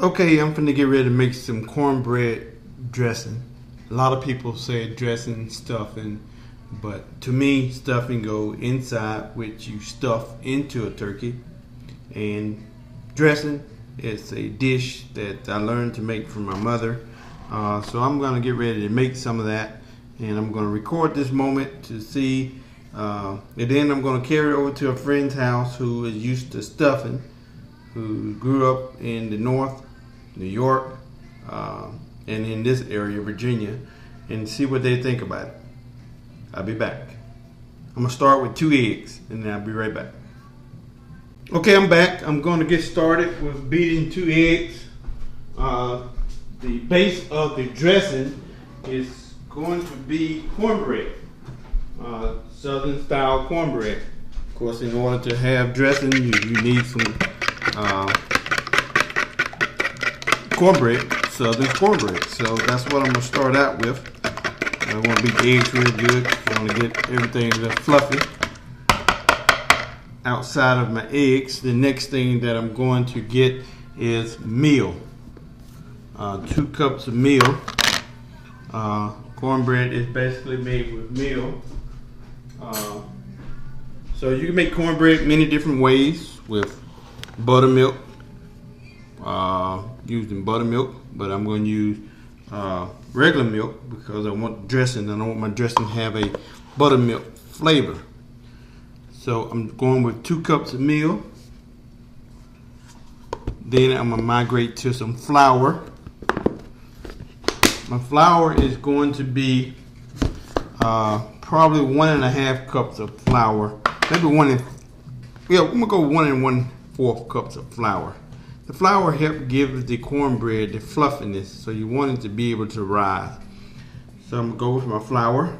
Okay, I'm finna get ready to make some cornbread dressing. A lot of people say dressing, stuffing, but to me, stuffing go inside, which you stuff into a turkey, and dressing is a dish that I learned to make from my mother. So I'm gonna get ready to make some of that, and I'm gonna record this moment to see, and then I'm gonna carry it over to a friend's house who is used to stuffing, who grew up in the north, New York, and in this area, Virginia, and see what they think about it. I'll be back. I'm gonna start with 2 eggs, and then I'll be right back. Okay, I'm back. I'm gonna get started with beating 2 eggs. The base of the dressing is going to be cornbread, Southern style cornbread. Of course, in order to have dressing, you need some cornbread, Southern cornbread. So that's what I'm gonna start out with. I want to beat the eggs real good. I want to get everything a little fluffy outside of my eggs. The next thing that I'm going to get is meal. 2 cups of meal. Cornbread is basically made with meal. So you can make cornbread many different ways with buttermilk. Using buttermilk, but I'm going to use regular milk because I want dressing. I don't want my dressing to have a buttermilk flavor. So I'm going with 2 cups of meal. Then I'm going to migrate to some flour. My flour is going to be probably 1.5 cups of flour. Maybe I'm going to go 1 1/4 cups of flour. The flour helps give the cornbread the fluffiness, so you want it to be able to rise. So I'm going to go with my flour.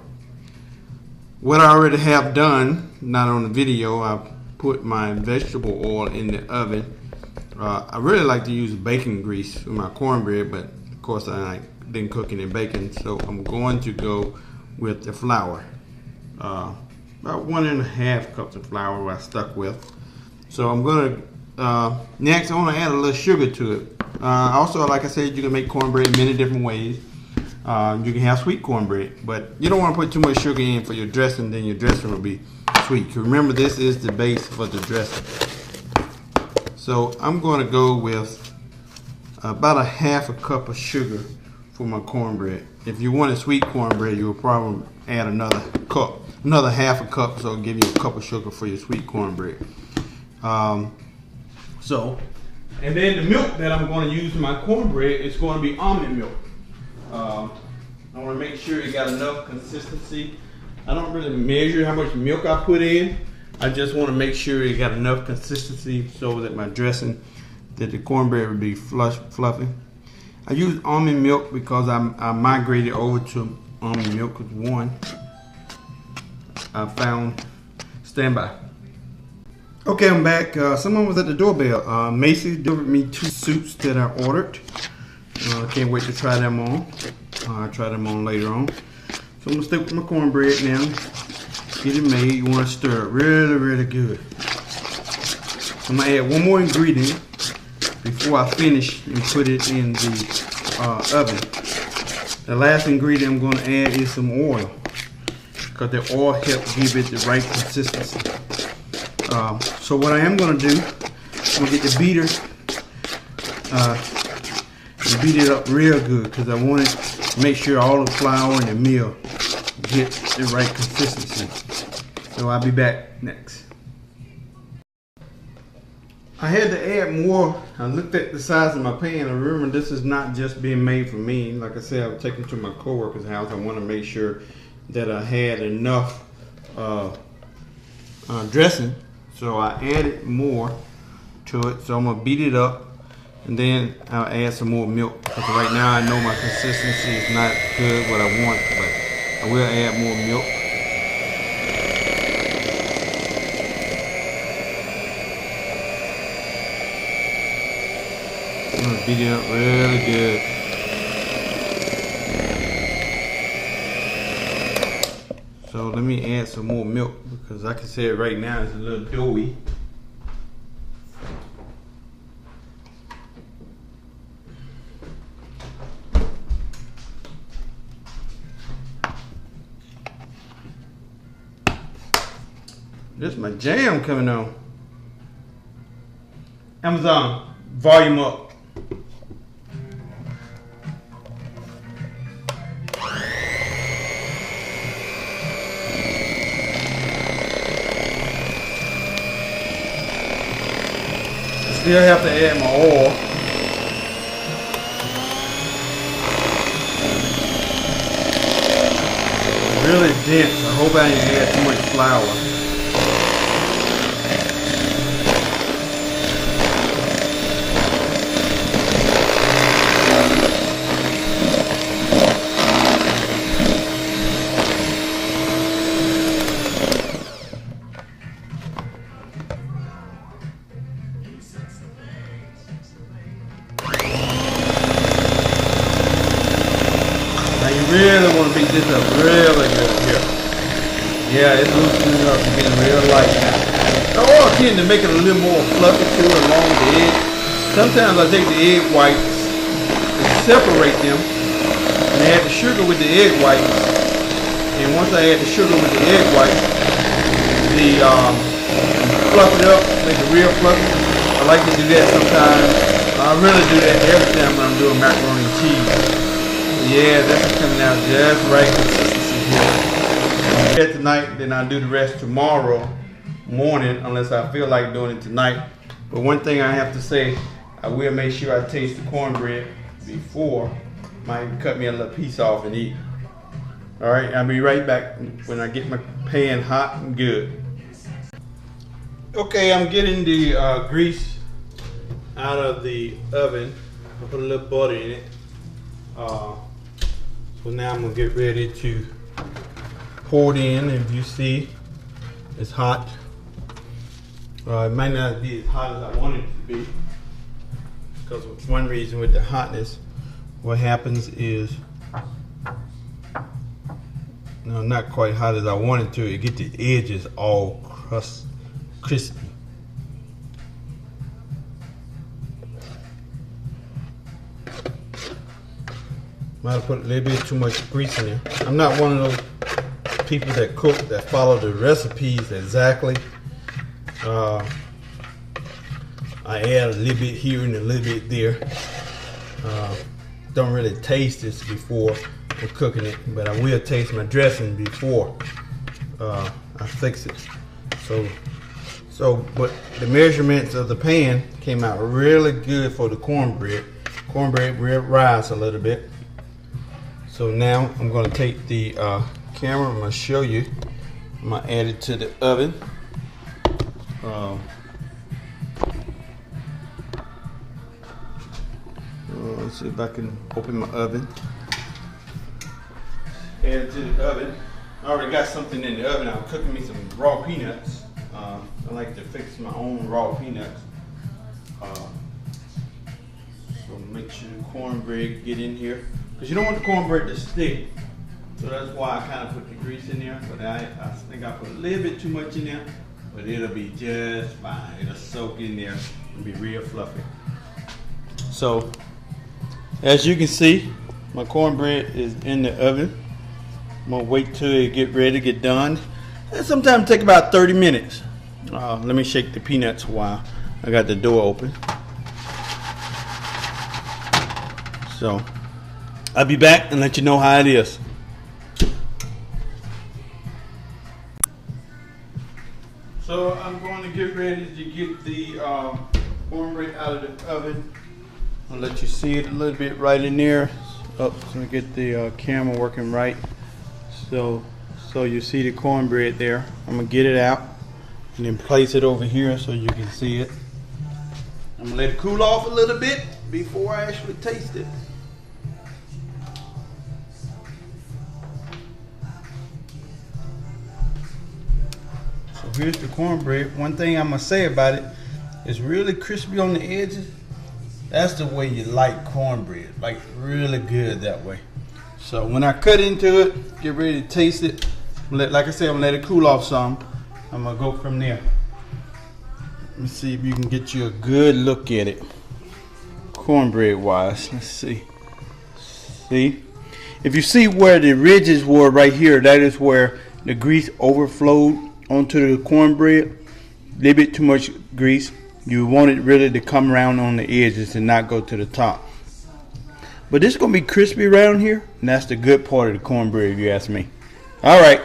What I already have done, not on the video, I put my vegetable oil in the oven. I really like to use bacon grease for my cornbread, but of course I didn't cook any bacon, so I'm going to go with the flour. About 1.5 cups of flour I stuck with. So I'm going to next, I want to add a little sugar to it. Also, like I said, you can make cornbread many different ways. You can have sweet cornbread, but you don't want to put too much sugar in for your dressing, then your dressing will be sweet. Remember, this is the base for the dressing. So I'm going to go with about 1/2 cup of sugar for my cornbread. If you wanted sweet cornbread, you'll probably add another 1/2 cup, so it'll give you a cup of sugar for your sweet cornbread. And then the milk that I'm going to use in my cornbread is going to be almond milk. I want to make sure it got enough consistency. I don't really measure how much milk I put in. I just want to make sure it got enough consistency so that my dressing, that the cornbread would be fluffy. I use almond milk because I migrated over to almond milk with one I found standby. Okay, I'm back. Someone was at the doorbell. Macy delivered me 2 suits that I ordered. Can't wait to try them on. I'll try them on later on. So I'm going to stick with my cornbread now. Get it made. You want to stir it really, really good. I'm going to add one more ingredient before I finish and put it in the oven. The last ingredient I'm going to add is some oil, because the oil helps give it the right consistency. So what I am going to do, I'm going to get the beater and beat it up real good, because I want to make sure all the flour and the meal get the right consistency. So I'll be back next. I had to add more. I looked at the size of my pan. I remember this is not just being made for me. Like I said, I was taking it to my coworker's house. I want to make sure that I had enough dressing. So I added more to it. So I'm going to beat it up, and then I'll add some more milk, because right now I know my consistency is not good what I want, but I will add more milk. I'm going to beat it up really good. So let me add some more milk, because like I said, right now it's a little doughy. This is my jam coming on. Amazon, volume up. Still have to add my oil. Really dense. I hope I didn't add too much flour. Really want to beat this up really good here. Yeah, it's loosening up and getting real light now. The oil tends to make it a little more fluffy too along the edge. Sometimes I take the egg whites and separate them and add the sugar with the egg whites. And once I add the sugar with the egg whites, fluff it up, make it real fluffy. I like to do that sometimes. I really do that every time when I'm doing macaroni and cheese. Yeah, this is coming out just right consistency here. I'll get it tonight, then I'll do the rest tomorrow morning unless I feel like doing it tonight. But one thing I have to say, I will make sure I taste the cornbread before. Might cut me a little piece off and eat. Alright, I'll be right back when I get my pan hot and good. Okay, I'm getting the grease out of the oven. I put a little butter in it. So now I'm going to get ready to pour it in. If you see, it's hot. It might not be as hot as I want it to be, because one reason with the hotness, what happens is, no, not quite hot as I want it to. It get the edges all crispy. Might have put a little bit too much grease in there. I'm not one of those people that cook that follow the recipes exactly. I add a little bit here and a little bit there. Don't really taste this before I'm cooking it, but I will taste my dressing before I fix it. But the measurements of the pan came out really good for the cornbread. Cornbread will rise a little bit. So now I'm going to take the camera. I'm going to show you. I'm going to add it to the oven. Let's see if I can open my oven. Add it to the oven. I already got something in the oven. I'm cooking me some raw peanuts. I like to fix my own raw peanuts. So make sure the cornbread get in here, because you don't want the cornbread to stick. So that's why I kind of put the grease in there. But I think I put a little bit too much in there, but it'll be just fine. It'll soak in there and be real fluffy. So as you can see, my cornbread is in the oven. I'm gonna wait till it get ready to get done. And sometimes take about 30 minutes. Let me shake the peanuts while I got the door open. So I'll be back and let you know how it is. So I'm going to get ready to get the cornbread out of the oven. I'll let you see it a little bit right in there. So we get the camera working right. So you see the cornbread there. I'm gonna get it out and then place it over here so you can see it. I'm gonna let it cool off a little bit before I actually taste it. So here's the cornbread. One thing I'm gonna say about it, it's really crispy on the edges. That's the way you like cornbread, like really good that way. So when I cut into it, get ready to taste it. Like I said, I'm gonna let it cool off some. I'm gonna go from there. Let me see if you can get you a good look at it, cornbread wise. Let's see. See, if you see where the ridges were right here, that is where the grease overflowed onto the cornbread. A little bit too much grease. You want it really to come around on the edges and not go to the top. But this is going to be crispy around here, and that's the good part of the cornbread if you ask me. Alright,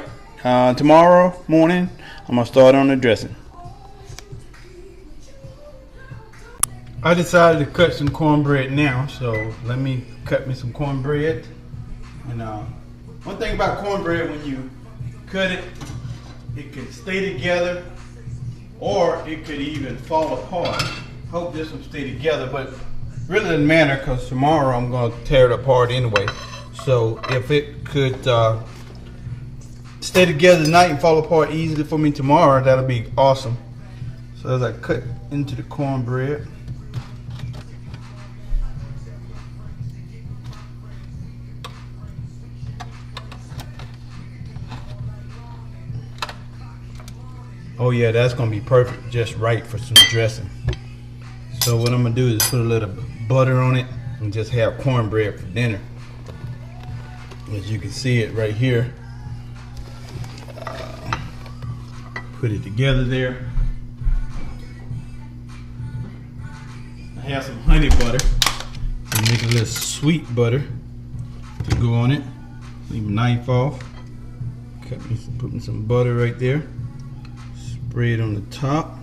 tomorrow morning I'm going to start on the dressing. I decided to cut some cornbread now, so let me cut me some cornbread. And one thing about cornbread, when you cut it, it can stay together or it could even fall apart. Hope this will stay together, but really doesn't matter because tomorrow I'm going to tear it apart anyway. So if it could stay together tonight and fall apart easily for me tomorrow, that'll be awesome. So as I cut into the cornbread, oh yeah, that's gonna be perfect, just right for some dressing. So what I'm gonna do is put a little butter on it and just have cornbread for dinner. As you can see it right here. Put it together there. I have some honey butter and make a little sweet butter to go on it. Leave a knife off. Put me some butter right there. Spray it on the top.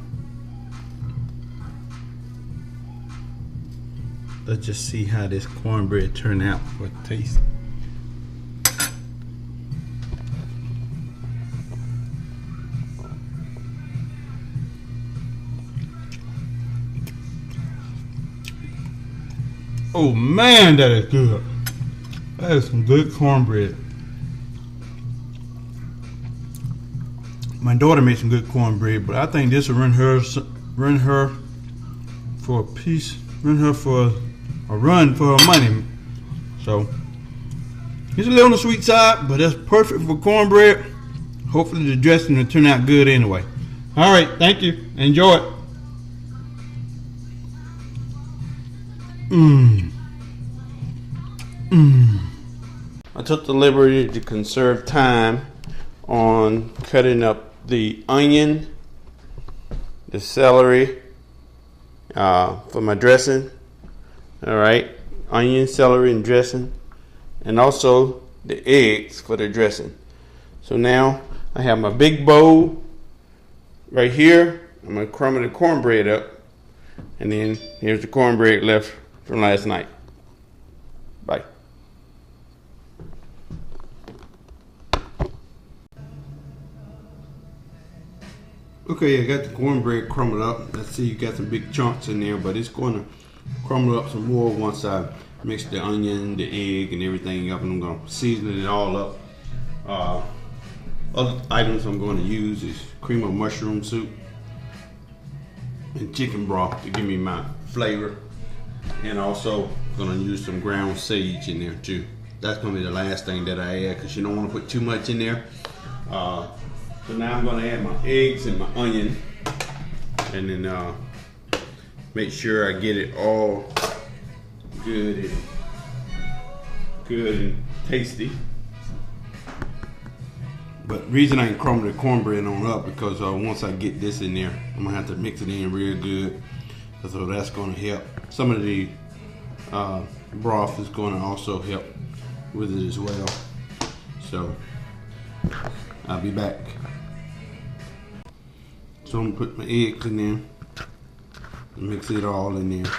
Let's just see how this cornbread turned out for a taste. Oh man, that is good. That is some good cornbread. My daughter made some good cornbread, but I think this will run her for a piece, run her for a run for her money. So it's a little on the sweet side, but that's perfect for cornbread. Hopefully the dressing will turn out good anyway. All right, thank you. Enjoy it. I took the liberty to conserve time on cutting up the onion, the celery for my dressing. All right, onion, celery, and dressing, and also the eggs for the dressing. So now I have my big bowl right here. I'm gonna crumble the cornbread up, and then here's the cornbread left from last night. Bye. Okay, I got the cornbread crumbled up. Let's see, you got some big chunks in there, but it's going to crumble up some more once I mix the onion, the egg, and everything up, and I'm going to season it all up. Other items I'm going to use is cream of mushroom soup and chicken broth to give me my flavor, and also going to use some ground sage in there too. That's going to be the last thing that I add because you don't want to put too much in there. So now I'm going to add my eggs and my onion, and then make sure I get it all good and tasty. But the reason I can crumble the cornbread on up because once I get this in there, I'm gonna have to mix it in real good. So that's gonna help. Some of the broth is gonna also help with it as well. So I'll be back. So I'm gonna put my eggs in there and mix it all in there.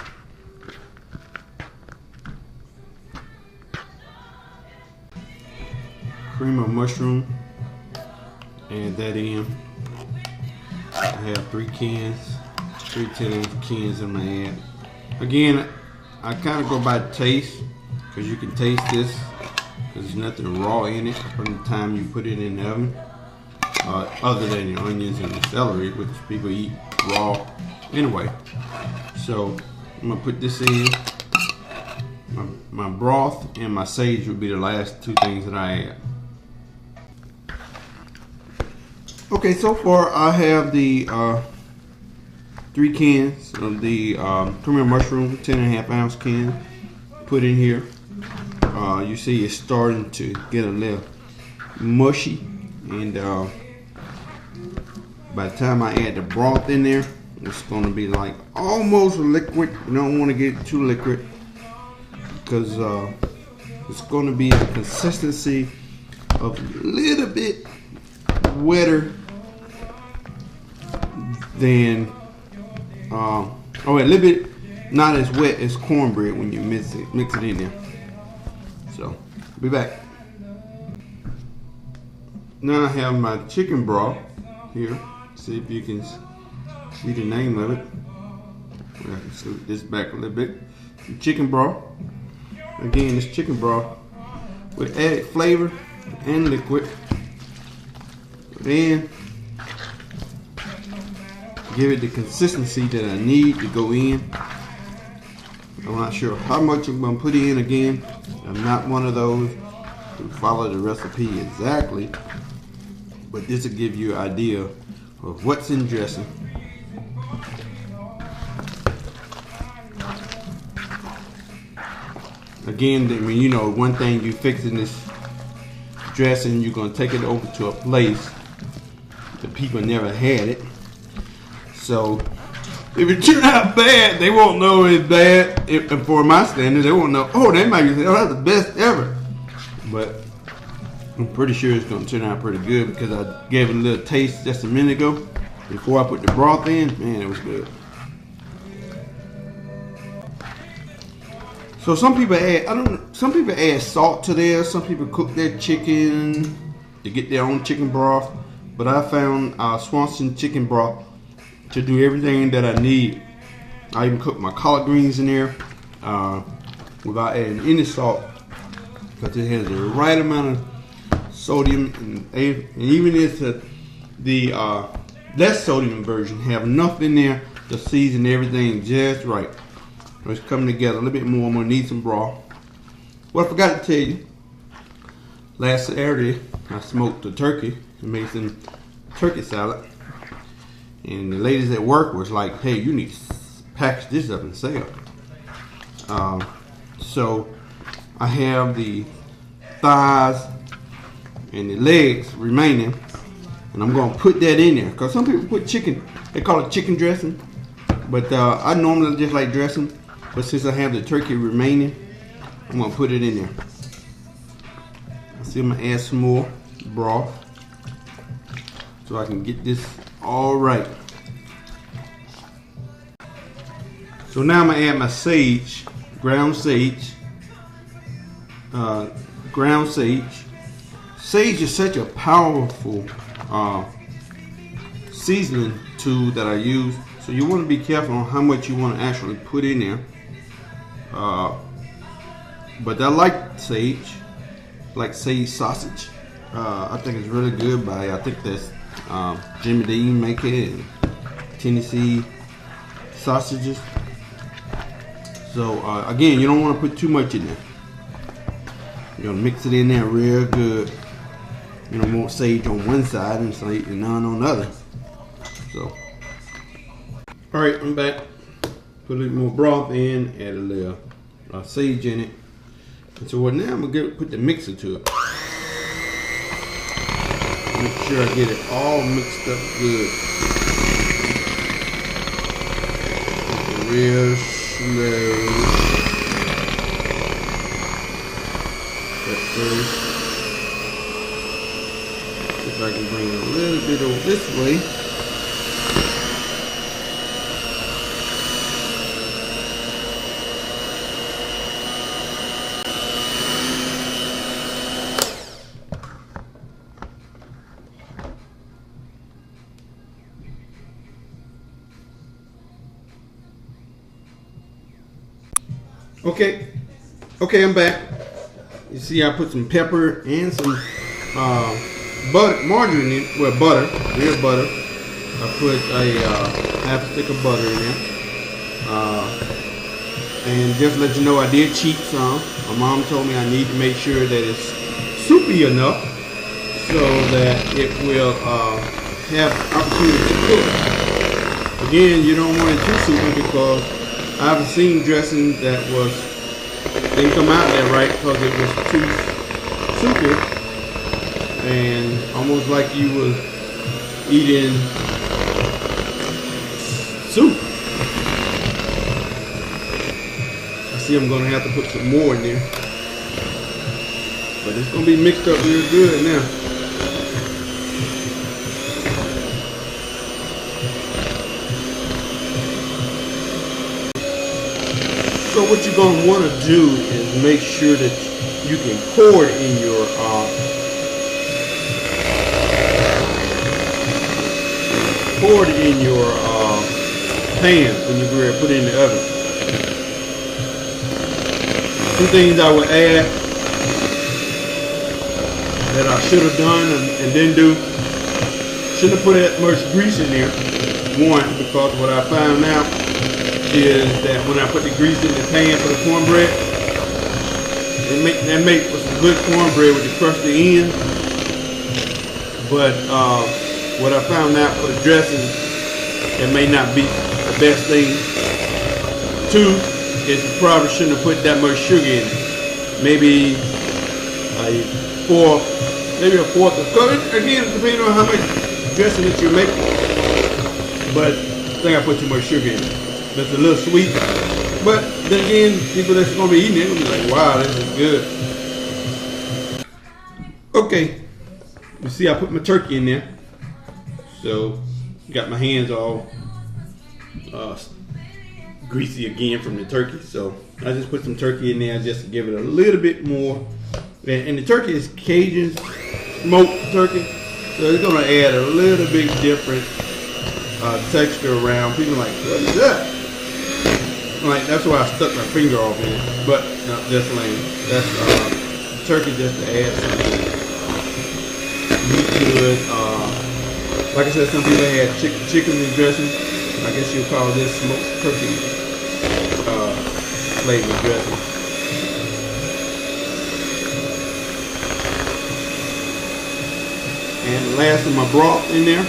Cream of mushroom, add that in. I have 3 cans, 3 10-ounce cans in my add. Again, I kind of go by taste because you can taste this because there's nothing raw in it from the time you put it in the oven. Other than the onions and the celery, which people eat raw anyway. So I'm gonna put this in. My broth and my sage would be the last 2 things that I add. Okay, so far I have the 3 cans of the cream of mushroom, 10.5-ounce can, put in here. You see it's starting to get a little mushy, and By the time I add the broth in there, it's going to be like almost liquid. You don't want to get it too liquid because it's going to be a consistency of a little bit wetter than a little bit not as wet as cornbread when you mix it in there. So be back. Now I have my chicken broth here. See if you can see the name of it. I can scoot this back a little bit. Some chicken broth. Again, this chicken broth with added flavor and liquid. Then give it the consistency that I need to go in. I'm not sure how much I'm going to put in again. I'm not one of those who follow the recipe exactly, but this will give you an idea of what's in dressing. Again, you know, one thing you fixing this dressing, you're going to take it over to a place the people never had it. So if it turned out bad, they won't know it's bad. And for my standards, they won't know, oh, they might be saying, oh, that's the best ever. But I'm pretty sure it's going to turn out pretty good because I gave it a little taste just a minute ago before I put the broth in. Man, it was good. So some people add salt to theirs. Some people cook their chicken to get their own chicken broth. But I found Swanson chicken broth to do everything that I need. I even cook my collard greens in there without adding any salt because it has the right amount of sodium, and even if the less sodium version have enough in there to season everything just right. It's coming together a little bit more. I'm gonna need some broth. Well, I forgot to tell you, last Saturday I smoked a turkey and made some turkey salad. And the ladies at work was like, hey, you need to package this up and sell. So I have the thighs and the legs remaining, and I'm going to put that in there. Because some people put chicken, they call it chicken dressing. But I normally just like dressing. But since I have the turkey remaining, I'm going to put it in there. See, I'm going to add some more broth so I can get this all right. So now I'm gonna add my sage, ground sage. Sage is such a powerful seasoning tool that I use. So you want to be careful on how much you want to actually put in there. But I like sage sausage. I think it's really good I think that's Jimmy Dean make it, and Tennessee sausages. So again, you don't want to put too much in there. You're gonna mix it in there real good. You don't want sage on one side and sage and none on the other. So, all right, I'm back. Put a little more broth in, add a little sage in it. And so now I'm gonna put the mixer to it. Make sure I get it all mixed up good. Real slow. At first. If I can bring it a little bit over this way. Okay, I'm back. You see, I put some pepper and some margarine in, well, butter, real butter. I put a half a stick of butter in there. And just to let you know, I did cheat some. My mom told me I need to make sure that it's soupy enough so that it will have opportunity to cook. Again, you don't want it too soupy because I've seen dressing that didn't come out that right because it was too soupy and almost like you was eating see I'm gonna have to put some more in there. But it's gonna be mixed up real good now. So what you're gonna want to do is make sure that you can pour it in your pan when you go ahead and put it in the oven. Two things I would add that I should have done and didn't do. Shouldn't have put that much grease in there. One, because what I found out is that when I put the grease in the pan for the cornbread, that make some good cornbread with the crusty end. But what I found out for the dressing, it may not be the best thing. Two is you probably shouldn't have put that much sugar in it. Maybe a fourth of cup. Again, depending on how much dressing that you make. But I think I put too much sugar in it. It's a little sweet. But then again, people that's gonna be eating it will be like, wow, this is good. Okay. You see I put my turkey in there. So got my hands all greasy again from the turkey. So I just put some turkey in there just to give it a little bit more. And the turkey is Cajun smoked turkey. So it's gonna add a little bit different texture around. People are like, what is that? Like, that's why I stuck my finger off in it. But no, that's lame. That's turkey just to add something. Meat good. Like I said, some people add chicken and dressing. I guess you'll call this smoked turkey flavored dressing. And the last of my broth in there.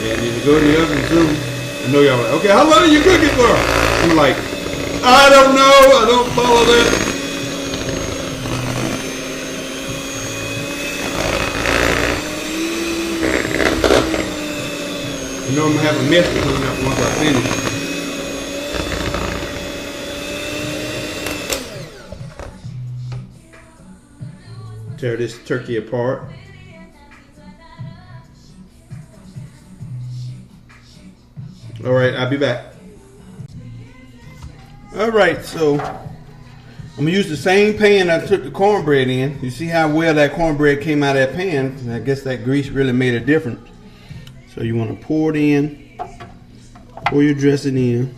And then you go to the oven too. I know y'all like, okay, how long are you cooking for? I'm like, I don't know. I don't follow that. You know I'm gonna have a mess to clean up once I finish. Tear this turkey apart. All right, I'll be back. All right, so I'm gonna use the same pan I took the cornbread in. You see how well that cornbread came out of that pan? I guess that grease really made a difference. So you want to pour it in, pour your dressing in,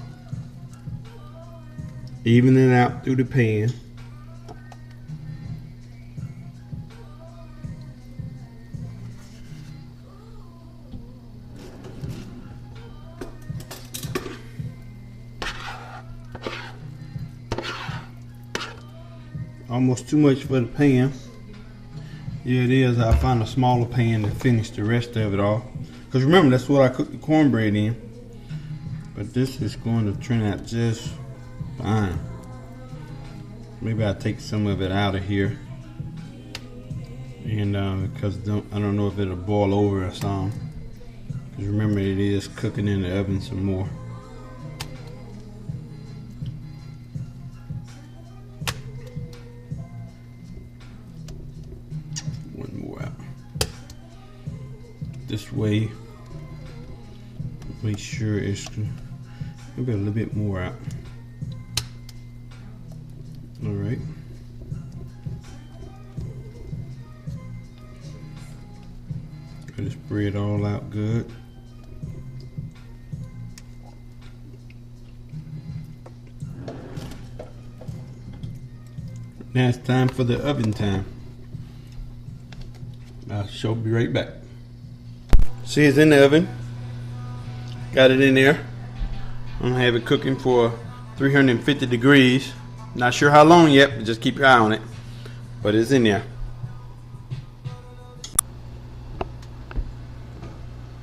even it out through the pan. Almost too much for the pan. Yeah, it is. I'll find a smaller pan to finish the rest of it off. Because remember, that's what I cooked the cornbread in. But this is going to turn out just fine. Maybe I'll take some of it out of here. And because I don't know if it'll boil over or something. Because remember, it is cooking in the oven some more. This way, make sure it's maybe a little bit more out. All right. Got to spread all out good. Now it's time for the oven time. I shall be right back. See, it's in the oven. Got it in there. I'm gonna have it cooking for 350 degrees. Not sure how long yet, but just keep your eye on it. But it's in there.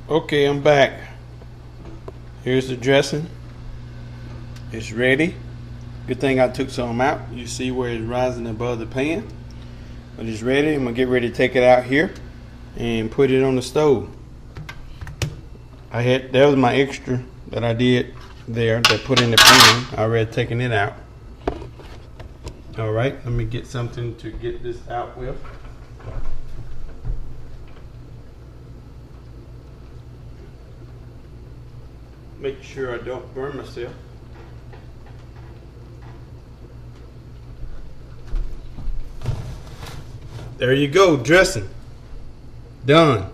Okay, I'm back. Here's the dressing. It's ready. Good thing I took some out. You see where it's rising above the pan. But it's ready. I'm gonna get ready to take it out here and put it on the stove. That was my extra that I did there that put in the pan. I already taken it out. All right, let me get something to get this out with. Make sure I don't burn myself. There you go, dressing. Done.